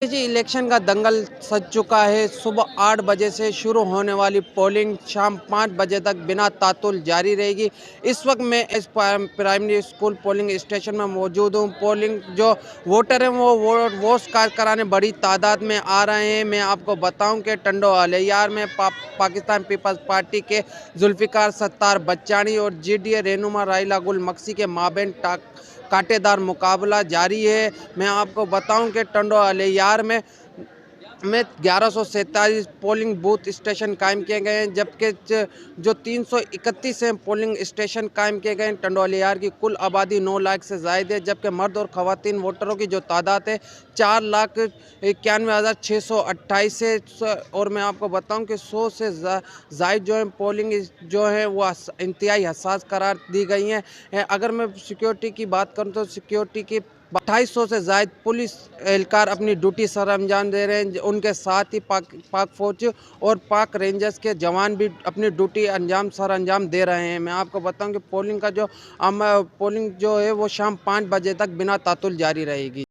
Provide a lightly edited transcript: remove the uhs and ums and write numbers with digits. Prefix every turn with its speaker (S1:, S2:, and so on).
S1: जी election का दंगल सज चुका है। सुबह 8 बजे से शुरू होने वाली पोलिंग शाम 5 बजे तक बिना तातुल जारी रहेगी। इस वक्त मैं इस प्राइमरी स्कूल पोलिंग स्टेशन में मौजूद हूँ। पोलिंग जो वोटर हैं वो वोट कराने बड़ी तादाद में आ रहे हैं। मैं आपको बताऊं कि टंडो अलियार में पाकिस्तान पीपल्स पार्टी के जुल्फिकार सत्तार बच्चानी और जीडीए रहनुमा राइला गुल मक्सी के माबेन कांटेदार मुकाबला जारी है। मैं आपको बताऊं कि टंडो अलियार में 1147 पोलिंग बूथ स्टेशन कायम किए गए हैं, जबकि जो 331 पोलिंग स्टेशन कायम किए गए हैं। टंडो अलियार की कुल आबादी 9 लाख से ज़ायद है, जबकि मर्द और ख़वातीन वोटरों की जो तादाद है 4,91,628 है। और मैं आपको बताऊं कि 100 से ज़ायद जो है पोलिंग जो है वो इंतहाई हसास करार दी गई हैं। अगर मैं सिक्योरिटी की बात करूं तो सिक्योरिटी की 2800 से ज़ायद पुलिस एहलकार अपनी ड्यूटी सर अंजाम दे रहे हैं। उनके साथ ही पाक फौज और पाक रेंजर्स के जवान भी अपनी ड्यूटी सर अंजाम दे रहे हैं। मैं आपको बताऊं कि पोलिंग जो है वो शाम 5 बजे तक बिना तातुल जारी रहेगी।